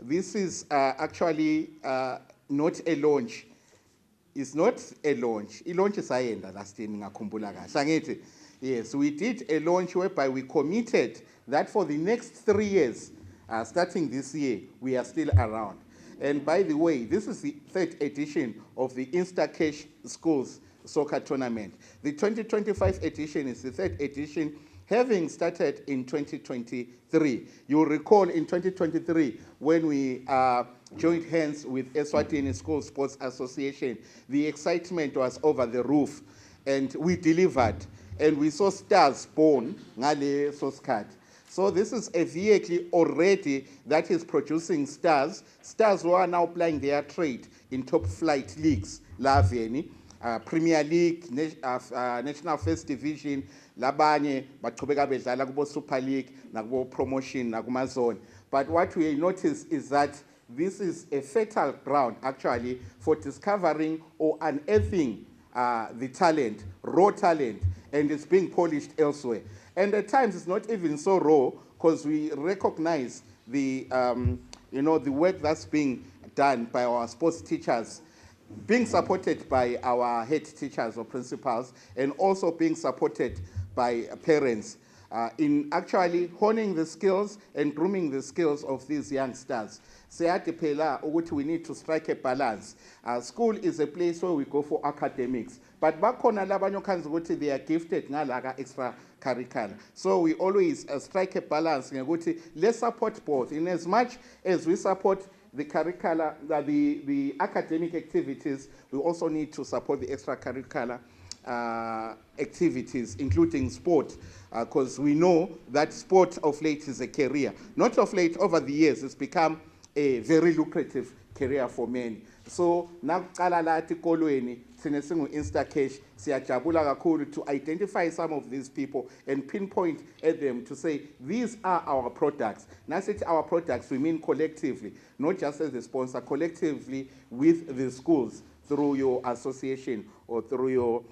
this is actually not a launch. It's not a launch. A launch is ayenda last year ngakhumbula kahle. Yes, we did a launch whereby we committed that for the next 3 years, starting this year, we are still around. And by the way, this is the 3rd edition of the Instacash Schools Soccer Tournament. The 2025 edition is the 3rd edition, having started in 2023. You'll recall in 2023, when we joined hands with Eswatini School Sports Association, the excitement was over the roof, and we delivered, and we saw stars born ngale soskhat. So this is a vehicle already that is producing stars who are now playing their trade in top flight leagues, Premier League, National First Division, labanye baqhubeka bedlala kubo Super League, nakubo promotion, nakuma zone. But what we notice is that this is a fertile ground actually for discovering or unearthing the talent, raw talent, and it's being polished elsewhere. And at times it's not even so raw, because we recognize the the work that's being done by our sports teachers, being supported by our head teachers or principals, and also being supported by parents in actually honing the skills and grooming the skills of these youngsters. We need to strike a balance. School is a place where we go for academics, but bakhona labanye kanzi ukuthi they are gifted ngala extra curricular. So we always strike a balance. Let's support both. In as much as we support the curricular, the academic activities, we also need to support the extracurricular activities, including sport, because we know that sport of late is a career. Not of late, over the years, it's become a very lucrative career for many. So, nakuqala la etikolweni thina singu Instacash siyajabula kakhulu to identify some of these people and pinpoint at them to say these are our products. Nasithi our products, we mean collectively, not just as a sponsor, collectively with the schools through your association or through your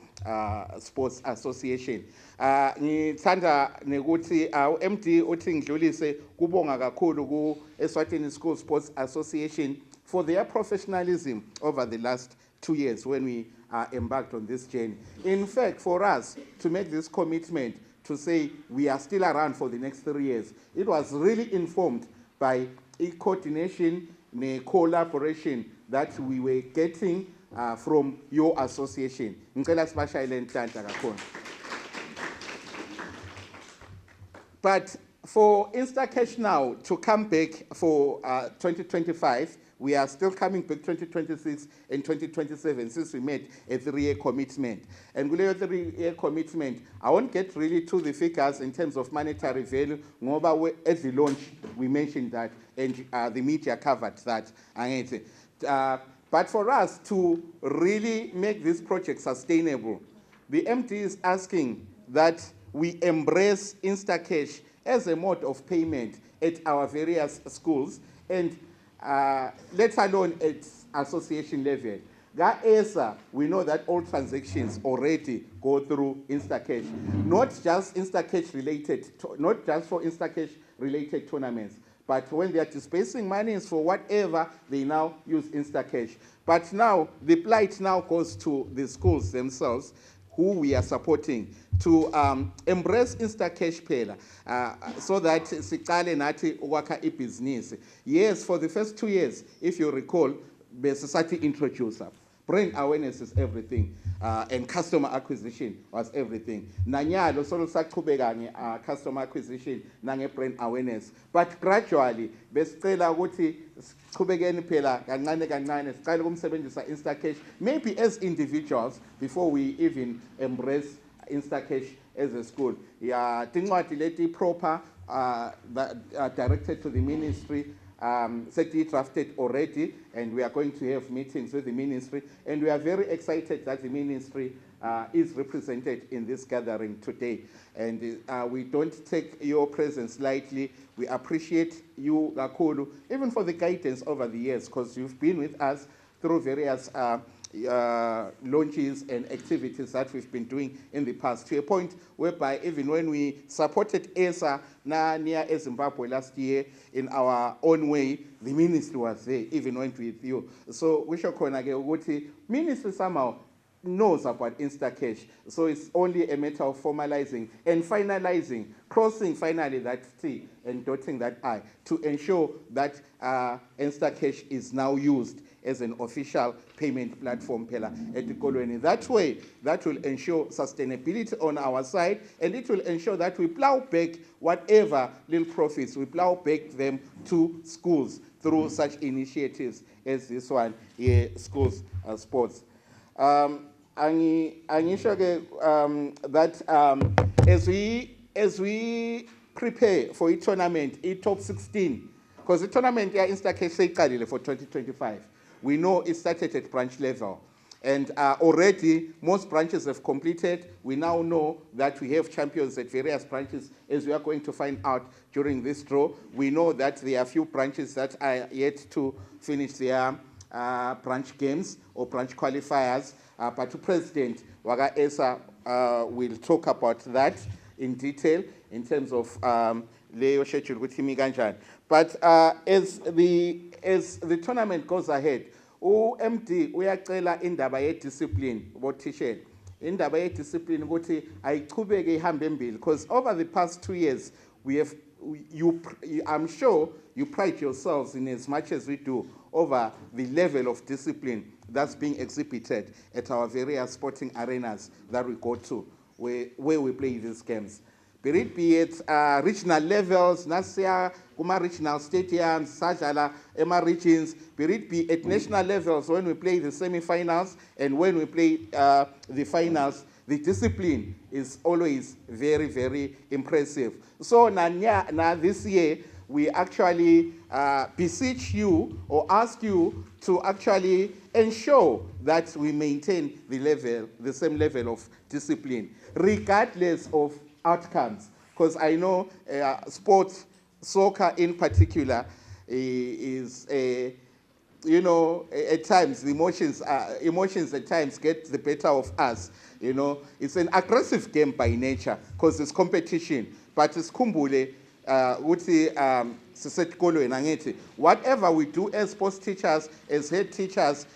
sports association. Ngithanda nekuthi MD uthi ngidlulise kubonga kakhulu ku Eswatini School Sports Association for their professionalism over the last 2 years when we embarked on this journey. In fact, for us to make this commitment to say we are still around for the next 3 years, it was really informed by a coordination, a collaboration that we were getting from your association. But for Instacash now to come back for 2025, we are still coming back 2026 and 2027 since we made a 3-year commitment. And with a 3-year commitment, I won't get really to the figures in terms of monetary value. At the launch, we mentioned that, and the media covered that. But for us to really make this project sustainable, the MD is asking that we embrace Instacash as a mode of payment at our various schools, and let alone at association level. ESSA, we know that all transactions already go through Instacash, not just Instacash related, not just for Instacash related tournaments, but when they are dispersing monies for whatever, they now use Instacash. But now the plight now goes to the schools themselves, who we are supporting, to embrace Instacash phela, so that siqale nathi ukwakha ibhizinisi. Yes, for the first 2 years, if you recall, besisati introducer. Brand awareness is everything, and customer acquisition was everything. Nanyalo solo saqhubeka customer acquisition nange brand awareness. But gradually, besicela ukuthi siqhubekeni phela kancane kancane siqale ukumsebenzisa Instacash, maybe as individuals before we even embrace Instacash as a school. Yeah, tincwadi leti proper directed to the ministry. SETI drafted already, and we are going to have meetings with the ministry, and we are very excited that the ministry is represented in this gathering today. And we don't take your presence lightly. We appreciate you, Gakulu, even for the guidance over the years, because you've been with us through various launches and activities that we've been doing in the past, to a point whereby even when we supported ESSA near Zimbabwe last year in our own way, the ministry was there, even went with you. So we should ministry somehow knows about Instacash. So it's only a matter of formalizing and finalizing, crossing finally that T and dotting that I to ensure that Instacash is now used as an official payment platform pillar at Kolweni. That way, that will ensure sustainability on our side, and it will ensure that we plow back whatever little profits, we plow back them to schools through such initiatives as this one, schools sports. Angisho that as we prepare for a tournament, a top 16, because the tournament Instacash for 2025. We know it started at branch level, and already most branches have completed. We now know that we have champions at various branches, as we are going to find out during this draw. We know that there are a few branches that are yet to finish their branch games or branch qualifiers, but the President Waga ESSA will talk about that in detail in terms of Leo schedule with Himiganjan. But as the tournament goes ahead, MD uyacela indaba ye-discipline botishela. Indaba ye-discipline ukuthi ayichubeke ihambe embili, because over the past 2 years I'm sure you pride yourselves in as much as we do over the level of discipline that's being exhibited at our various sporting arenas that we go to, where we play these games. Be it regional levels, Nasia, Kuma regional stadiums, Sajala, Emma regions, be at national levels when we play the semi-finals and when we play the finals, the discipline is always very, very impressive. So now this year, we actually beseech you or ask you to actually ensure that we maintain the same level of discipline, regardless of outcomes, because I know sports, soccer in particular, is at times the emotions at times get the better of us. It's an aggressive game by nature because it's competition, but it's kumbule whatever we do as sports teachers, as head teachers,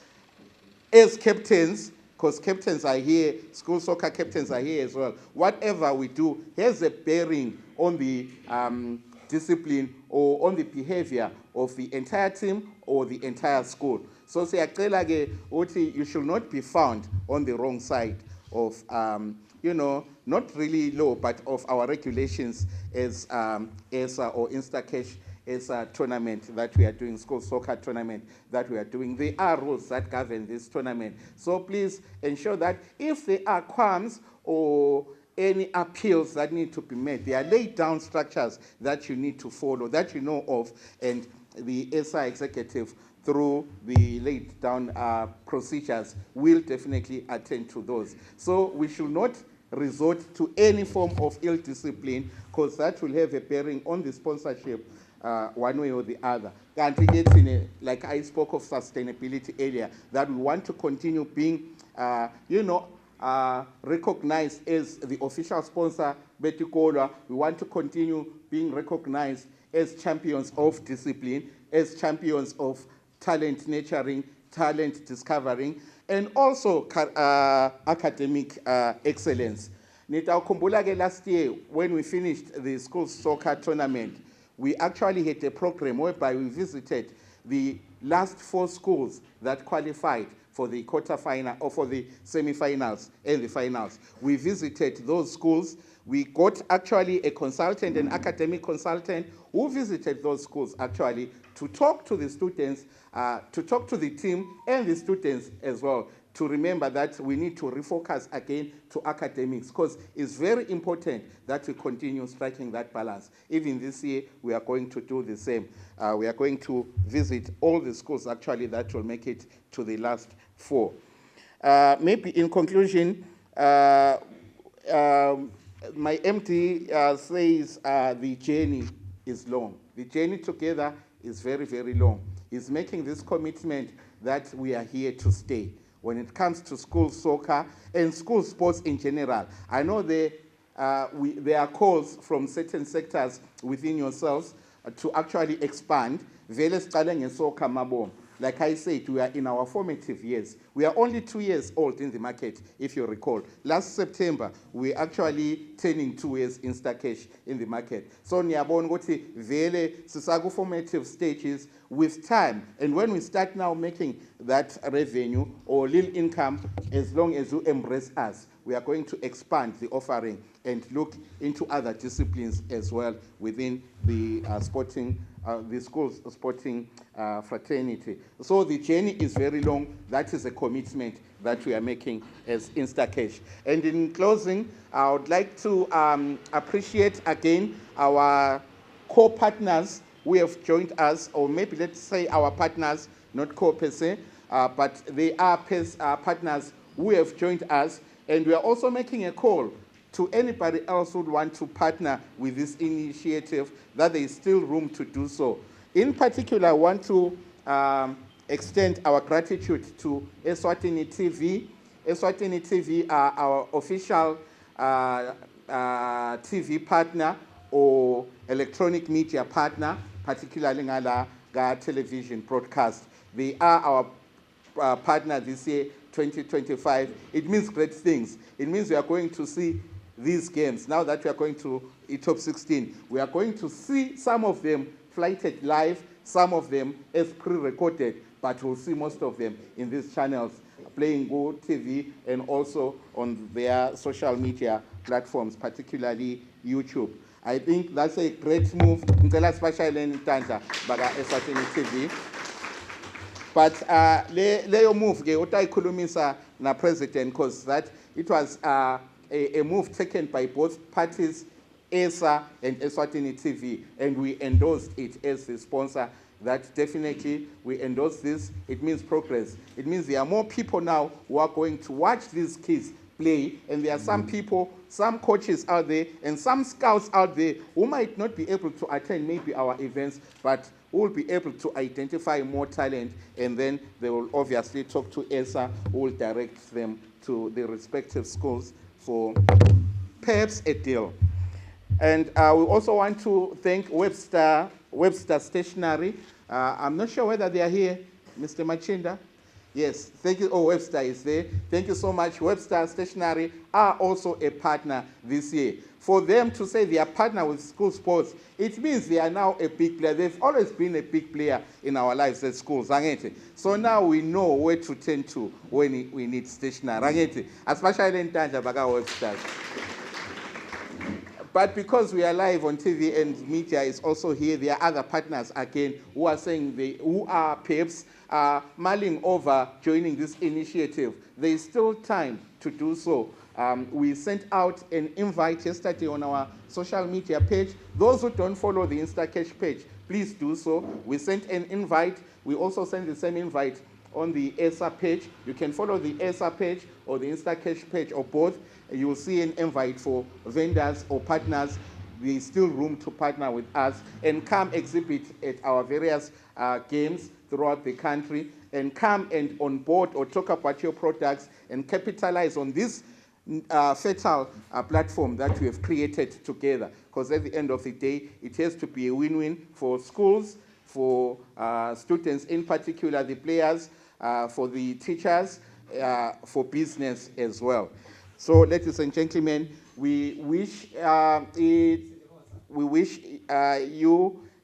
as captains, because captains are here, school soccer captains are here as well. Whatever we do has a bearing on the discipline or on the behavior of the entire team or the entire school. So you should not be found on the wrong side of, not really law, but of our regulations as ESSA or Instacash is a tournament that we are doing, school soccer tournament that we are doing. There are rules that govern this tournament. So please ensure that if there are qualms or any appeals that need to be made, there are laid down structures that you need to follow, that you know of, and the ESSA executive, through the laid down procedures, will definitely attend to those. So we should not resort to any form of ill discipline, because that will have a bearing on the sponsorship one way or the other. Like I spoke of sustainability earlier, that we want to continue being, recognized as the official sponsor, Betikola. We want to continue being recognized as champions of discipline, as champions of talent nurturing, talent discovering, and also academic excellence. Last year, when we finished the school soccer tournament, we actually had a program whereby we visited the last 4 schools that qualified for the quarterfinal or for the semi-finals and the finals. We visited those schools. We got actually a consultant, an academic consultant, who visited those schools actually to talk to the students, to talk to the team and the students as well, to remember that we need to refocus again to academics, because it's very important that we continue striking that balance. Even this year, we are going to do the same. We are going to visit all the schools actually that will make it to the last 4. Maybe in conclusion, my MD says the journey is long. The journey together is very, very long. He's making this commitment that we are here to stay. when it comes to school soccer and school sports in general. I know there are calls from certain sectors within yourselves to actually expand. Vele siqale ngesoccer mabom. Like I said, we are in our formative years. We are only 2 years old in the market, if you recall. Last September, we actually turning 2 years Instacash in the market. So niyabona ukuthi vele sisaku formative stages with time. And when we start now making that revenue or little income, as long as you embrace us, we are going to expand the offering and look into other disciplines as well within the the school's sporting fraternity. So the journey is very long. That is a commitment that we are making as Instacash. And in closing, I would like to appreciate again our co-partners who have joined us, or maybe let's say our partners, not co-per se, but they are partners who have joined us. And we are also making a call to anybody else who would want to partner with this initiative, that there is still room to do so. In particular, I want to extend our gratitude to Eswatini TV. Eswatini TV are our official TV partner or electronic media partner, particularly ngala television broadcast. They are our partner this year, 2025. It means great things. It means we are going to see these games. Now that we are going to top 16, we are going to see some of them flighted live, some of them as pre-recorded, but we'll see most of them in these channels, playing Go TV and also on their social media platforms, particularly YouTube. I think that's a great move. TV. But Leo move ke utayikhulumisa na president, because that it was a move taken by both parties, ESSA and Eswatini TV, and we endorsed it as the sponsor. That definitely we endorse this. It means progress. It means there are more people now who are going to watch these kids play, and there are some people, some coaches out there, and some scouts out there who might not be able to attend maybe our events, but who will be able to identify more talent, and then they will obviously talk to ESSA, who will direct them to the respective schools for perhaps a deal. And we also want to thank Webster Stationery. I'm not sure whether they are here, Mr. Machinda. Yes, thank you. Oh, Webster is there. Thank you so much. Webster Stationery are also a partner this year. For them to say they are partner with school sports, it means they are now a big player. They've always been a big player in our lives at schools. So now we know where to turn to when we need stationery. Especially in Tanja Baga Webster. But because we are live on TV and media is also here, there are other partners again who are saying who are perhaps mulling over joining this initiative. There is still time to do so. We sent out an invite yesterday on our social media page. Those who don't follow the Instacash page, please do so. We sent an invite. We also sent the same invite on the ESSA page. You can follow the ESSA page or the Instacash page or both. You will see an invite for vendors or partners. There is still room to partner with us and come exhibit at our various games throughout the country, and come and on board or talk about your products and capitalize on this fertile platform that we have created together. Because at the end of the day, it has to be a win-win for schools, for students in particular, the players, for the teachers, for business as well. So, ladies and gentlemen, we wish you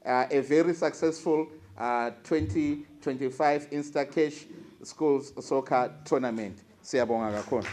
a very successful 2025 Instacash Schools Soccer Tournament. Siyabonga kakhulu.